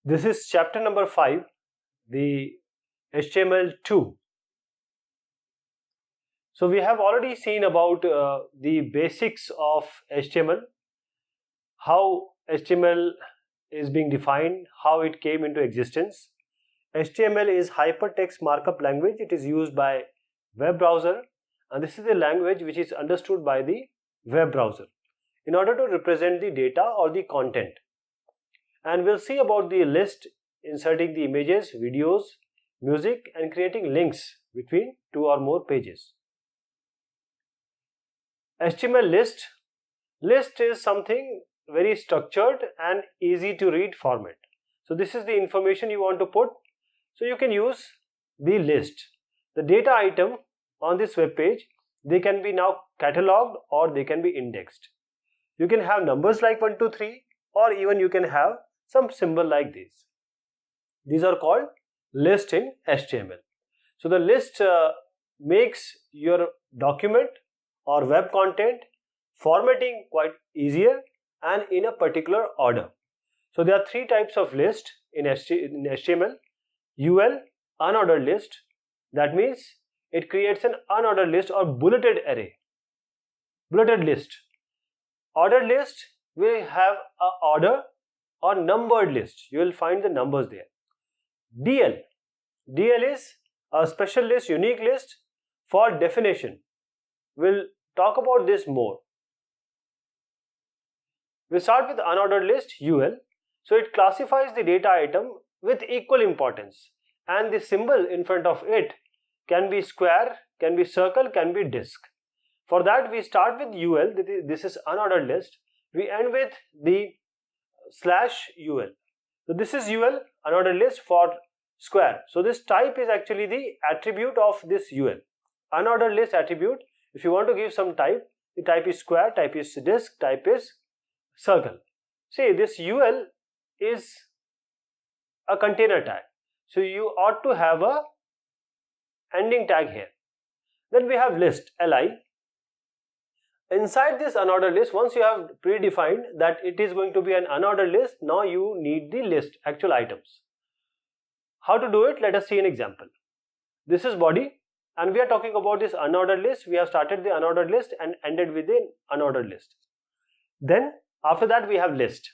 This is chapter number 5, the HTML2. So we have already seen about the basics of HTML, how HTML is being defined, how it came into existence. HTML is hypertext markup language. It is used by web browser, and this is the language which is understood by the web browser in order to represent the data or the content. And we'll see about the list, inserting the images, videos, music, and creating links between two or more pages. HTML list is something very structured and easy to read format. So this is the information you want to put. So you can use the list. The data item on this web page, they can be now cataloged or they can be indexed. You can have numbers like 1, 2, 3, or even you can have some symbol like this. These are called list in HTML. So the list makes your document or web content formatting quite easier and in a particular order. So there are three types of list in HTML. UL, unordered list. That means it creates an unordered list or bulleted array. Bulleted list. Ordered list will have an order or numbered list. You will find the numbers there. DL is a special list, unique list for definition. We'll talk about this more. We'll start with unordered list, UL. So it classifies the data item with equal importance, and the symbol in front of it can be square, can be circle, can be disk. For that we start with UL. This is unordered list. We end with the /UL. So this is UL, unordered list for square. So this type is actually the attribute of this UL. Unordered list attribute. If you want to give some type, the type is square, type is disk, type is circle. See, this UL is a container tag. So you ought to have a ending tag here. Then we have list, LI. Inside this unordered list, once you have predefined that it is going to be an unordered list, now you need the list, actual items. How to do it? Let us see an example. This is body, and we are talking about this unordered list. We have started the unordered list and ended with the unordered list. Then after that we have list.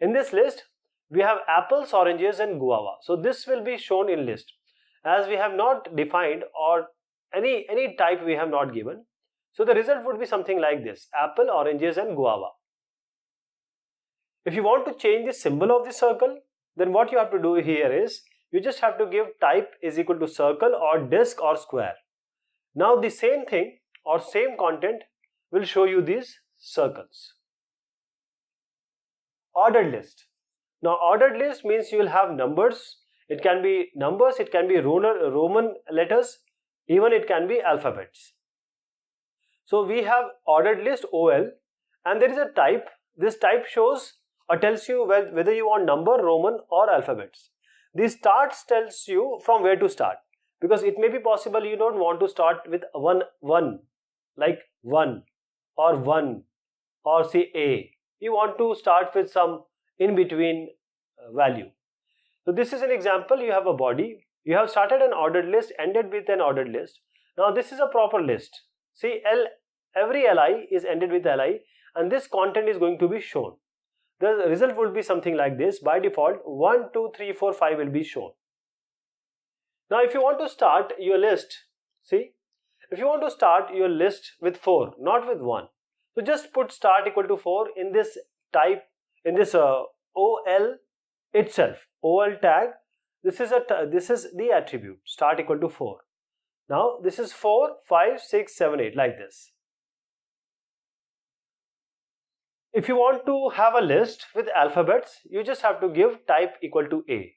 In this list we have apples, oranges and guava. So this will be shown in list. As we have not defined or any type we have not given, so the result would be something like this: apple, oranges and guava. If you want to change the symbol of the circle, then what you have to do here is you just have to give type is equal to circle or disk or square. Now the same thing or same content will show you these circles. Ordered list. Now ordered list means you will have numbers. It can be numbers, it can be Roman letters, even it can be alphabets. So we have ordered list OL, and there is a type. This type shows or tells you whether you want number, Roman or alphabets. This starts tells you from where to start, because it may be possible you don't want to start with one like 1 or say A. You want to start with some in between value. So this is an example. You have a body, you have started an ordered list, ended with an ordered list. Now this is a proper list. See, every LI is ended with LI, and this content is going to be shown. The result would be something like this. By default 1, 2, 3, 4, 5 will be shown. Now if you want to start your list, see, if you want to start your list with 4, not with 1, so just put start equal to 4 in this type, in this OL itself, OL tag. This is the attribute start equal to 4. Now this is 4, 5, 6, 7, 8 like this. If you want to have a list with alphabets, you just have to give type equal to A.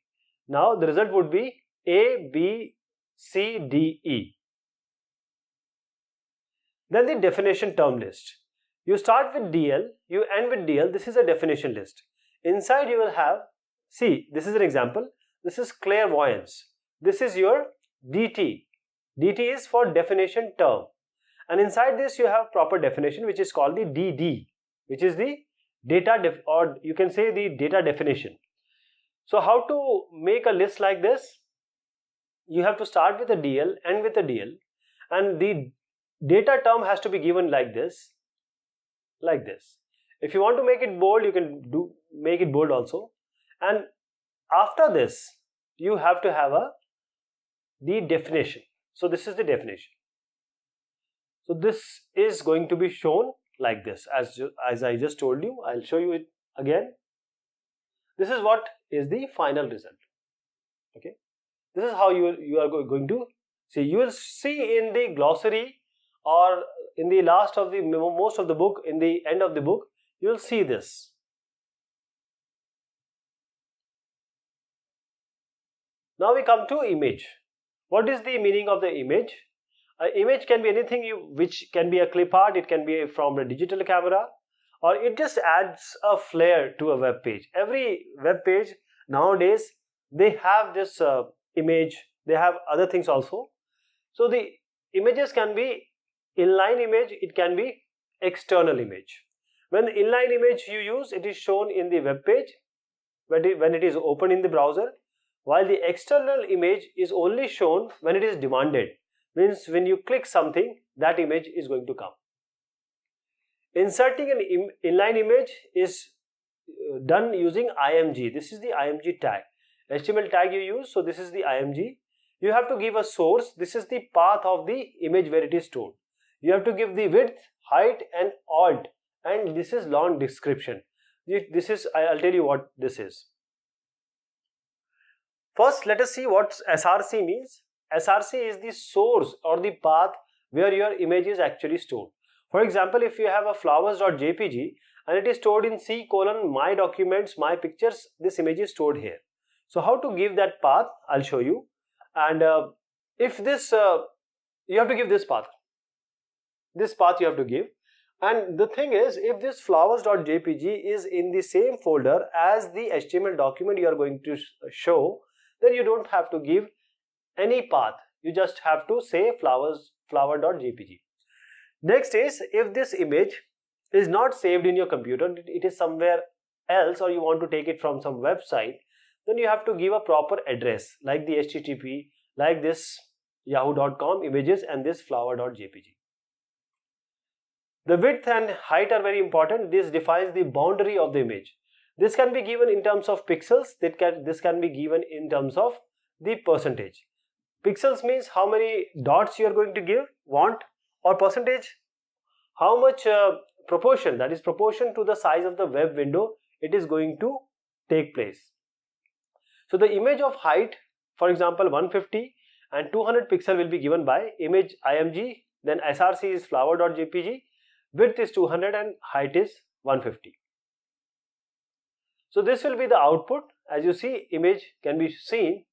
Now the result would be A, B, C, D, E. Then the definition term list. You start with DL, you end with DL. This is a definition list. Inside you will have, see, this is an example. This is clairvoyance. This is your DT. DT is for definition term. And inside this you have proper definition, which is called the DD, which is the data or you can say the data definition. So how to make a list like this? You have to start with a DL, end with a DL, and the data term has to be given like this, like this. If you want to make it bold, you can make it bold also. And after this, you have to have the definition. So this is the definition. So this is going to be shown like this, as I just told you. I'll show you it again. This is what is the final result. Okay, this is how you are going to see. You will see in the glossary or in the last of the most of the book, in the end of the book, you will see this. Now we come to image. What is the meaning of the image? An image can be anything which can be a clip art, it can be from a digital camera, or it just adds a flair to a web page. Every web page nowadays, they have this image, they have other things also. So the images can be inline image, it can be external image. When the inline image you use, it is shown in the web page when it is open in the browser, while the external image is only shown when it is demanded. Means when you click something, that image is going to come. Inserting an inline image is done using IMG. This is the IMG tag. HTML tag you use, so this is the IMG. You have to give a source. This is the path of the image where it is stored. You have to give the width, height and alt, and this is long description. This is, I'll tell you what this is. First, let us see what SRC means. SRC is the source or the path where your image is actually stored. For example, if you have a flowers.jpg and it is stored in C:my documents, my pictures, this image is stored here. So how to give that path, I'll show you. And if this, you have to give this path. This path you have to give. And the thing is, if this flowers.jpg is in the same folder as the HTML document you are going to show, then you don't have to give any path. You just have to say flower.jpg. Next is, if this image is not saved in your computer, it is somewhere else, or you want to take it from some website, then you have to give a proper address like the HTTP, like this yahoo.com images and this flower.jpg. The width and height are very important. This defines the boundary of the image. This can be given in terms of pixels. This can be given in terms of the percentage. Pixels means how many dots you are going to want, or percentage, how much proportion, that is proportion to the size of the web window, it is going to take place. So the image of height, for example 150 and 200 pixel will be given by image IMG, then SRC is flower.jpg, width is 200 and height is 150. So this will be the output. As you see, image can be seen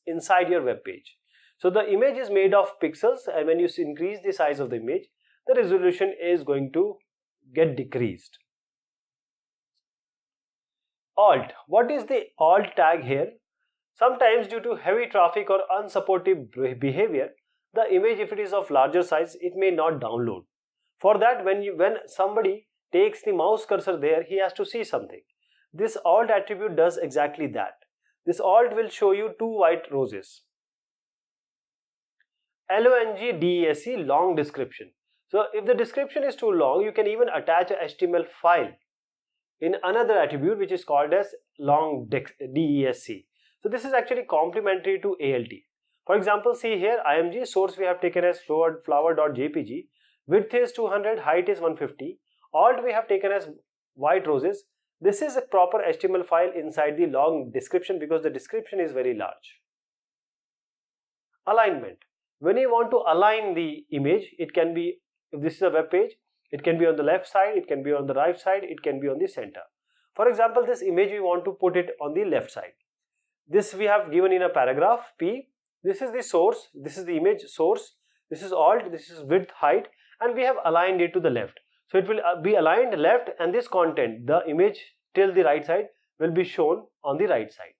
inside your web page. So the image is made of pixels, and when you increase the size of the image, the resolution is going to get decreased. Alt. What is the alt tag here? Sometimes due to heavy traffic or unsupportive behavior, the image, if it is of larger size, it may not download. For that, when somebody takes the mouse cursor there, he has to see something. This alt attribute does exactly that. This alt will show you two white roses. LONG long description. So if the description is too long, you can even attach a HTML file in another attribute which is called as long DESC. So this is actually complementary to ALT. For example, see here, IMG source we have taken as flower.jpg, width is 200, height is 150, alt we have taken as white roses. This is a proper HTML file inside the long description because the description is very large. Alignment. When you want to align the image, it can be, if this is a web page, it can be on the left side, it can be on the right side, it can be on the center. For example, this image we want to put it on the left side. This we have given in a paragraph P. This is the source, this is the image source, this is alt, this is width, height, and we have aligned it to the left. So it will be aligned left, and this content, the image till the right side, will be shown on the right side.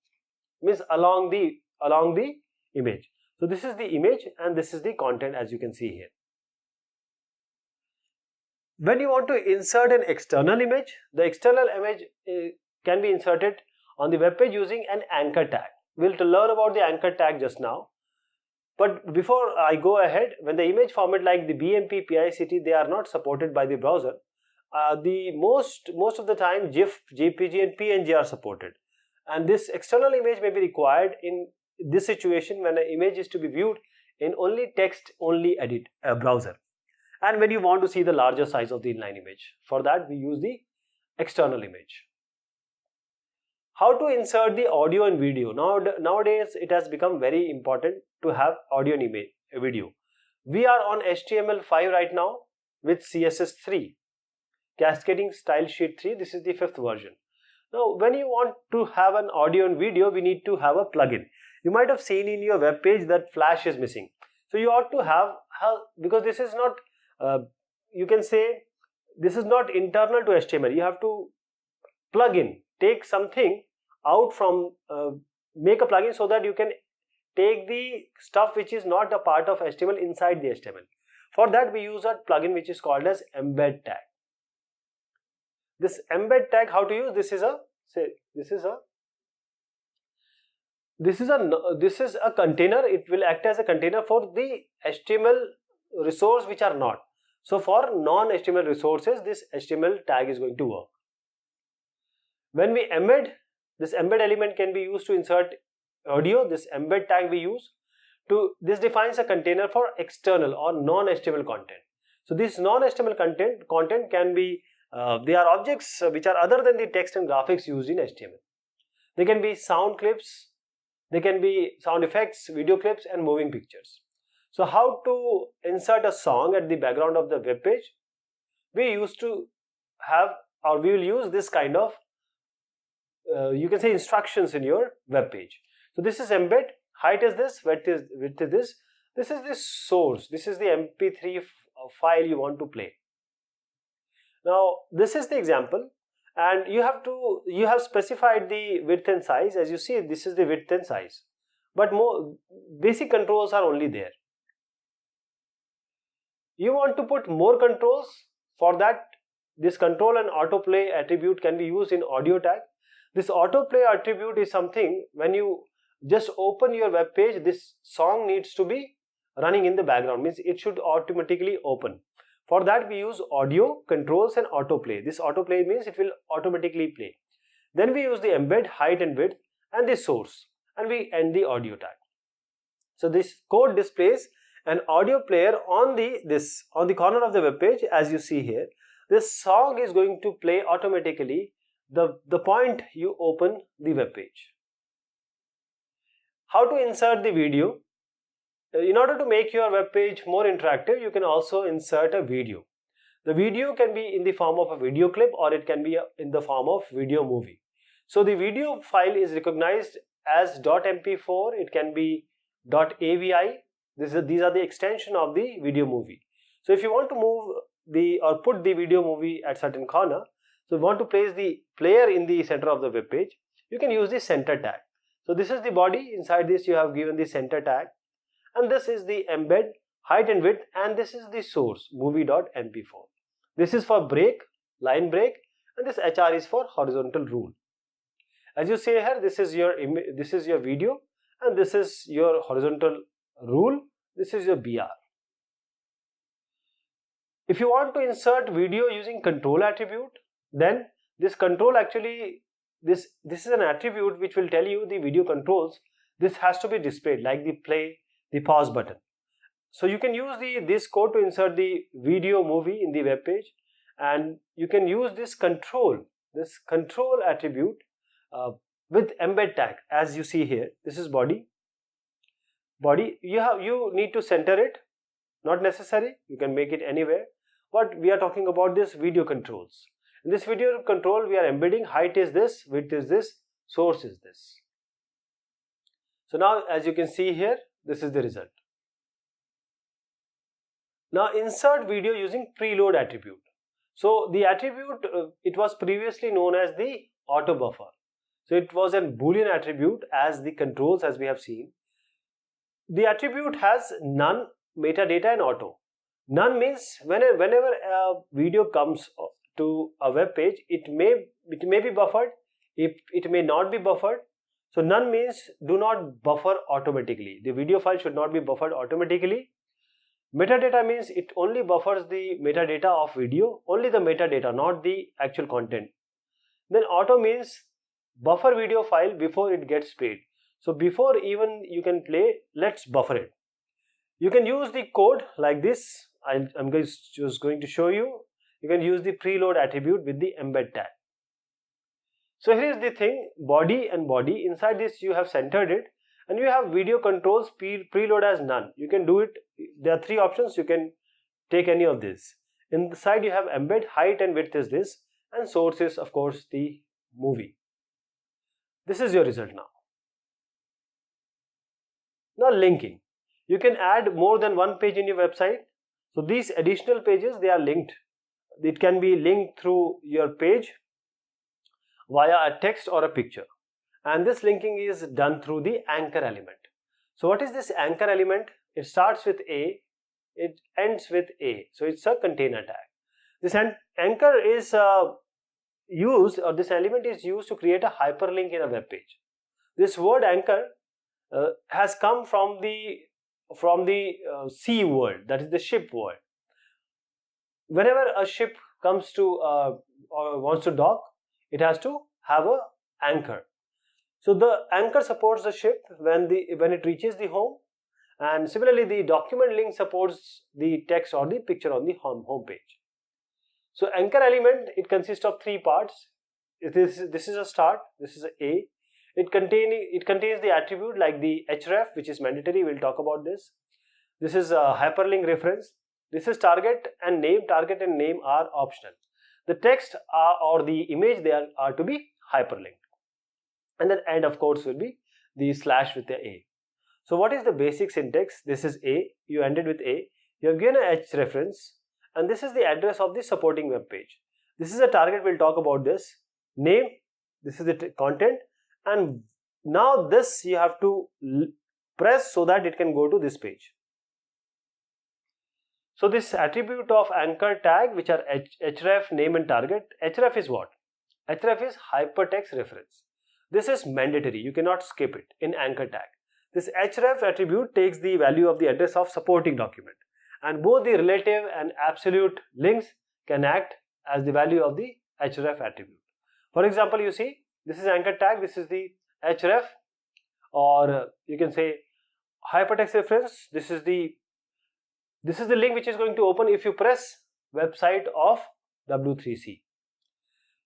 Means along the image. So this is the image and this is the content, as you can see here. When you want to insert an external image, the external image can be inserted on the web page using an anchor tag. We'll learn about the anchor tag just now. But before I go ahead, when the image format like the BMP, PICT, they are not supported by the browser. The most of the time GIF, JPG and PNG are supported, and this external image may be required in this situation when an image is to be viewed in only text only edit browser, and when you want to see the larger size of the inline image. For that we use the external image. How to insert the audio and video? Nowadays it has become very important to have audio and video. We are on HTML5 right now with CSS3, Cascading Style Sheet 3. This is the 5th version. Now when you want to have an audio and video, we need to have a plugin. You might have seen in your web page that Flash is missing. So you ought to have because this is not, you can say this is not internal to HTML. You have to plug in, take something out from, make a plugin so that you can take the stuff which is not a part of HTML inside the HTML. For that we use a plugin which is called as embed tag. This embed tag, how to use? This is a container. It will act as a container for the HTML resource which are not. So for non-HTML resources, this HTML tag is going to work. When we embed, this embed element can be used to insert audio. This embed tag we use to, this defines a container for external or non-HTML content. So this non-HTML content can be, they are objects which are other than the text and graphics used in HTML. They can be sound clips, they can be sound effects, video clips and moving pictures. So how to insert a song at the background of the web page? We used to have, or we will use this kind of, you can say instructions in your web page. So this is embed, height is this, width is this. This is the source, this is the MP3 file you want to play. Now this is the example, and you have specified the width and size. As you see, this is the width and size, but more basic controls are only there. You want to put more controls. For that, this control and autoplay attribute can be used in audio tag. This autoplay attribute is something when you just open your web page, this song needs to be running in the background, means it should automatically open. For that we use audio, controls and autoplay. This autoplay means it will automatically play. Then we use the embed, height and width and the source, and we end the audio tag. So this code displays an audio player on the corner of the web page. As you see here, this song is going to play automatically the point you open the web page. How to insert the video? In order to make your web page more interactive, you can also insert a video. The video can be in the form of a video clip, or it can be in the form of video movie. So the video file is recognized as .mp4, it can be .avi. These are the extension of the video movie. So if you want to move or put the video movie at certain corner, so you want to place the player in the center of the web page, you can use the center tag. So this is the body, inside this you have given the center tag, and this is the embed, height and width, and this is the source, movie.mp4. This is for break, line break, and this HR is for horizontal rule. As you see here, this is your video, and this is your horizontal rule, this is your BR. If you want to insert video using control attribute, then this control actually, this is an attribute which will tell you the video controls. This has to be displayed like the play, the pause button. So you can use this code to insert the video movie in the web page, and you can use this control attribute with embed tag. As you see here, this is body. You need to center it, not necessary, you can make it anywhere, but we are talking about this video controls. In this video control we are embedding, height is this, width is this, source is this. So now as you can see here, this is the result. Now insert video using preload attribute. So the attribute, it was previously known as the auto buffer. So it was a boolean attribute as the controls, as we have seen. The attribute has none, metadata and auto. None means whenever a video comes to a web page, it may be buffered, it may not be buffered. So none means do not buffer automatically. The video file should not be buffered automatically. Metadata means it only buffers the metadata of video, only the metadata, not the actual content. Then auto means buffer video file before it gets played. So before even you can play, let's buffer it. You can use the code like this. I'm just going to show you. You can use the preload attribute with the embed tag. So here is the thing, body and body. Inside this you have centered it, and you have video controls preload as none. You can do it. There are three options. You can take any of this. Inside you have embed, height and width is this, and source is of course the movie. This is your result now. Now linking. You can add more than one page in your website. So these additional pages, they are linked. It can be linked through your page via a text or a picture. And this linking is done through the anchor element. So what is this anchor element? It starts with A, it ends with A. So it's a container tag. This anchor is used, or this element is used to create a hyperlink in a web page. This word anchor has come from the sea world, that is the ship world. Whenever a ship comes to or wants to dock, it has to have a anchor. So the anchor supports the ship when it reaches the home, and similarly the document link supports the text or the picture on the home page. So anchor element, it consists of three parts. This is a start, this is a. It contains the attribute like the href, which is mandatory. We'll talk about this. This is a hyperlink reference. This is target and name. Target and name are optional. The text or the image, they are to be hyperlinked. And then end of course will be the slash with the A. So what is the basic syntax? This is A. You ended with A. You have given a H reference, and this is the address of the supporting web page. This is a target. We'll talk about this. Name. This is the content. And now this you have to press so that it can go to this page. So this attribute of anchor tag, which are href, name and target. Href is what? Href is hypertext reference. This is mandatory. You cannot skip it in anchor tag. This href attribute takes the value of the address of supporting document, and both the relative and absolute links can act as the value of the href attribute. For example, you see, this is anchor tag, this is the href, or you can say hypertext reference. This is the link which is going to open if you press website of W3C.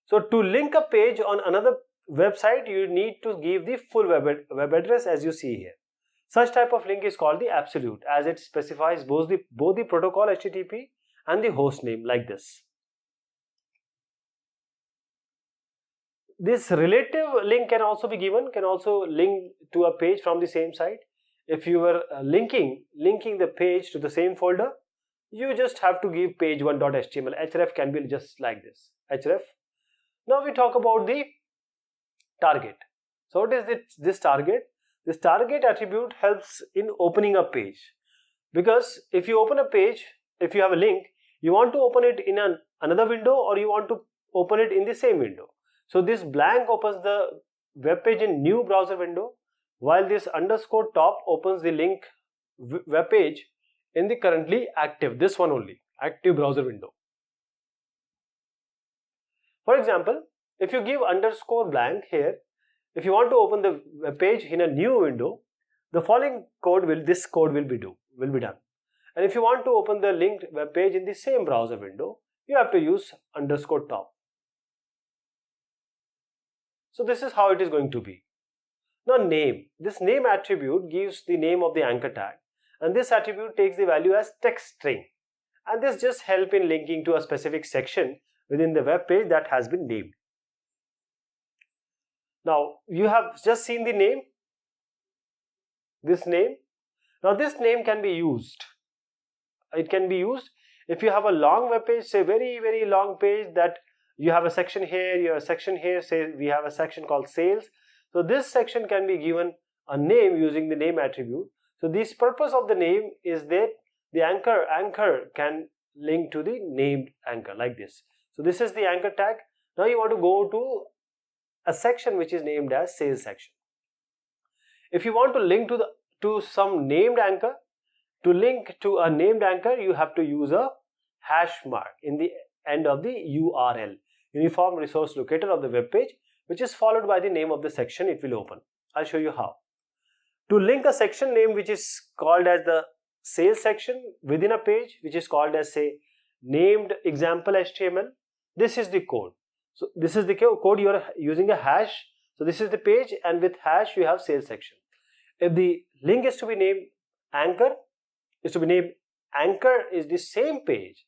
So to link a page on another website, you need to give the full web address as you see here. Such type of link is called the absolute, as it specifies both the protocol HTTP and the host name like this. This relative link can also be given, can also link to a page from the same site. If you were linking the page to the same folder, you just have to give page1.html. href can be just like this, href. Now we talk about the target. So what is this target? This target attribute helps in opening a page, because if you open a page, if you have a link, you want to open it in another window, or you want to open it in the same window. So this blank opens the web page in new browser window, while this underscore top opens the link web page in the currently active, this one only, active browser window. For example, if you give underscore blank here, if you want to open the web page in a new window, the following code will be done. And if you want to open the linked web page in the same browser window, you have to use underscore top. So this is how it is going to be. Now name. This name attribute gives the name of the anchor tag, and this attribute takes the value as text string, and this just help in linking to a specific section within the web page that has been named. Now you have just seen the name, this name. Now this name can be used. It can be used if you have a long web page, say very long page, that you have a section here, you have a section here, say we have a section called sales. So this section can be given a name using the name attribute. So this purpose of the name is that the anchor can link to the named anchor like this. So this is the anchor tag. Now you want to go to a section which is named as sales section. If you want to link to some named anchor, to link to a named anchor, you have to use a hash mark in the end of the URL, uniform resource locator of the web page, which is followed by the name of the section it will open. I'll show you how. To link a section name which is called as the sales section within a page which is called as, say, named example HTML, this is the code. So this is the code, you are using a hash. So this is the page, and with hash you have sales section. If the link is to be named anchor, is the same page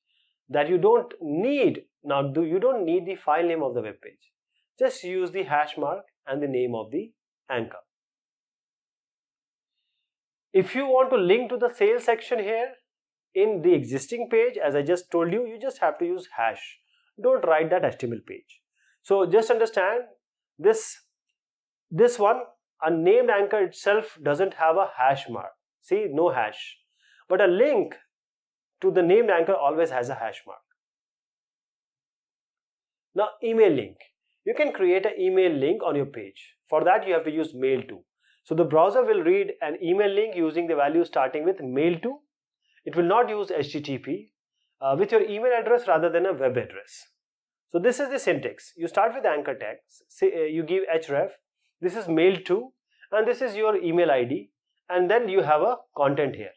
that you don't need. Now you don't need the file name of the web page. Just use the hash mark and the name of the anchor. If you want to link to the sales section here in the existing page, as I just told you, you just have to use hash. Don't write that HTML page. So just understand this one, a named anchor itself doesn't have a hash mark. See, no hash. But a link to the named anchor always has a hash mark. Now, email link. You can create an email link on your page. For that, you have to use mail to. So the browser will read an email link using the value starting with mail to. It will not use HTTP with your email address rather than a web address. So this is the syntax. You start with anchor tag. Say, you give href. This is mail to, and this is your email ID, and then you have a content here.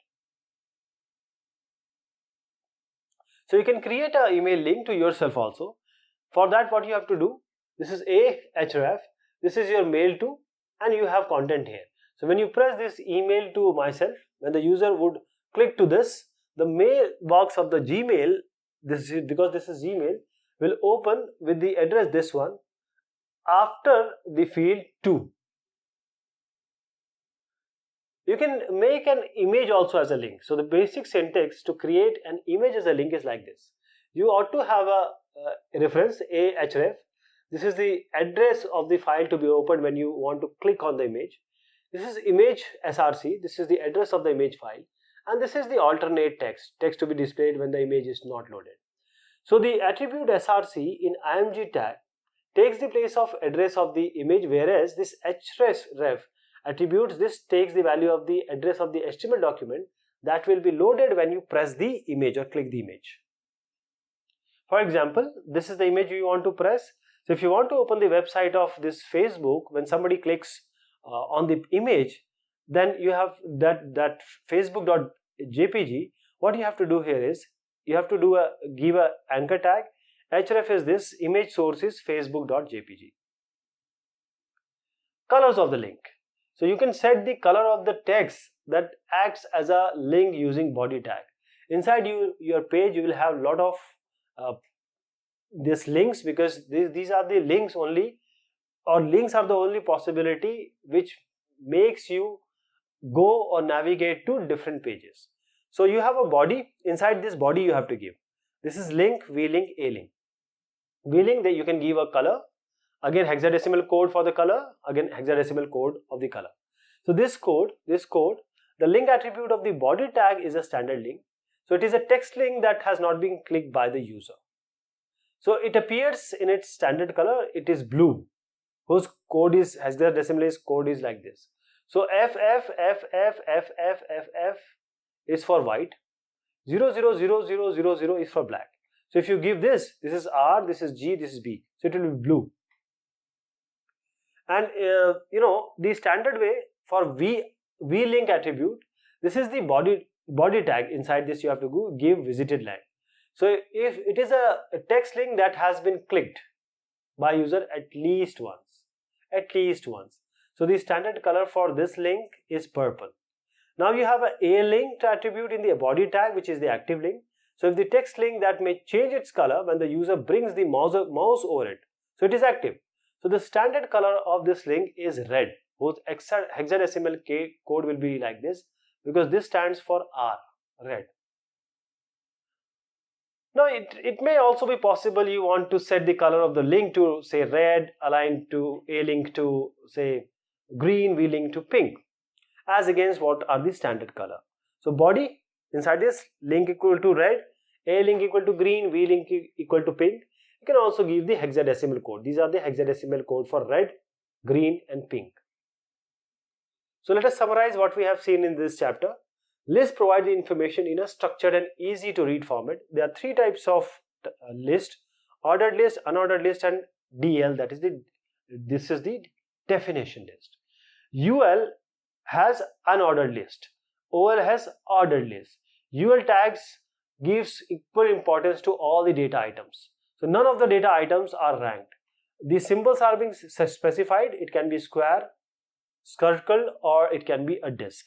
So you can create an email link to yourself also. For that, what you have to do, this is a href, this is your mail to, and you have content here. So when you press this email to myself, when the user would click to this, the mailbox of the Gmail, because this is Gmail, will open with the address this one after the field to. You can make an image also as a link. So the basic syntax to create an image as a link is like this. You ought to have a reference, a href. This is the address of the file to be opened when you want to click on the image. This is image src. This is the address of the image file. And this is the alternate text to be displayed when the image is not loaded. So the attribute src in img tag takes the place of address of the image, whereas this href attributes, this takes the value of the address of the HTML document that will be loaded when you press the image or click the image. For example, this is the image you want to press. So if you want to open the website of this Facebook, when somebody clicks on the image, then you have that facebook.jpg. What you have to do here is, you have to give a anchor tag. Href is this, image source is facebook.jpg. Colors of the link. So you can set the color of the text that acts as a link using body tag. Inside your page, you will have a lot of these links, because these are the links only, or links are the only possibility which makes you go or navigate to different pages. So you have a body. Inside this body you have to give. This is link, v-link, a-link. V-link, that you can give a color. Again hexadecimal code for the color, again hexadecimal code of the color. So this code, the link attribute of the body tag is a standard link. So it is a text link that has not been clicked by the user. So it appears in its standard color, it is blue, whose code is, hexadecimal code is like this. So F is for white, 0000000 is for black. So if you give this is R, this is G, this is B, so it will be blue. And the standard way for v-link attribute, this is the body tag. Inside this you have to give visited line. So if it is a text link that has been clicked by user at least once. So the standard color for this link is purple. Now you have a linked attribute in the body tag, which is the active link. So if the text link that may change its color when the user brings the mouse over it, so it is active. So the standard color of this link is red, whose hexadecimal code will be like this, because this stands for R, red. Now it may also be possible you want to set the color of the link to say red, aligned to a link to say green, v link to pink, as against what are the standard color. So body, inside this, link equal to red, a link equal to green, v link equal to pink. You can also give the hexadecimal code. These are the hexadecimal code for red, green and pink. So let us summarize what we have seen in this chapter. Lists provide the information in a structured and easy to read format. There are three types of list: ordered list, unordered list and DL, that is this is the definition list. UL has unordered list, OL has ordered list. UL tags gives equal importance to all the data items. So none of the data items are ranked. The symbols are being specified. It can be square, circle or it can be a disk.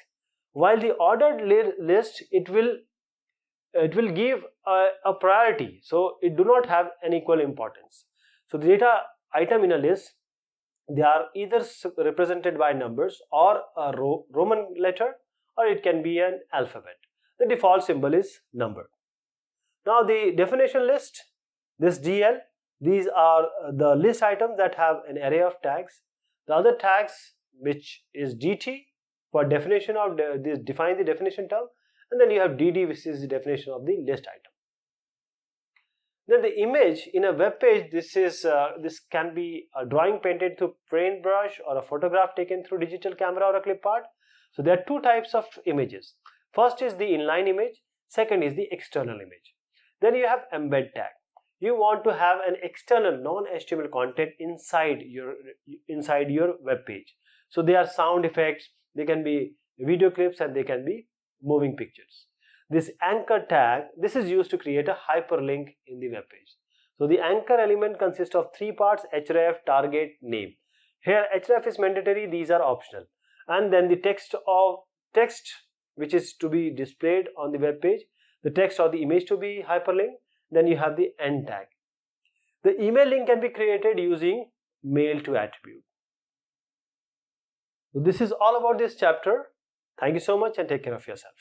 While the ordered list, it will give a priority, so it do not have an equal importance. So the data item in a list, they are either represented by numbers or a Roman letter, or it can be an alphabet. The default symbol is number. Now the definition list, this DL, these are the list items that have an array of tags. The other tags, which is DT for definition of define the definition term, and then you have DD, which is the definition of the list item. Then the image in a web page, this can be a drawing painted through paintbrush or a photograph taken through digital camera or a clip art. So there are two types of images. First is the inline image, second is the external image. Then you have embed tag. You want to have an external non-HTML content inside your web page. So they are sound effects, they can be video clips and they can be moving pictures. This anchor tag, this is used to create a hyperlink in the web page. So the anchor element consists of three parts: href, target, name. Here href is mandatory, these are optional. And then the text which is to be displayed on the web page, the text or the image to be hyperlinked. Then you have the end tag. The email link can be created using mail to attribute. So this is all about this chapter. Thank you so much and take care of yourself.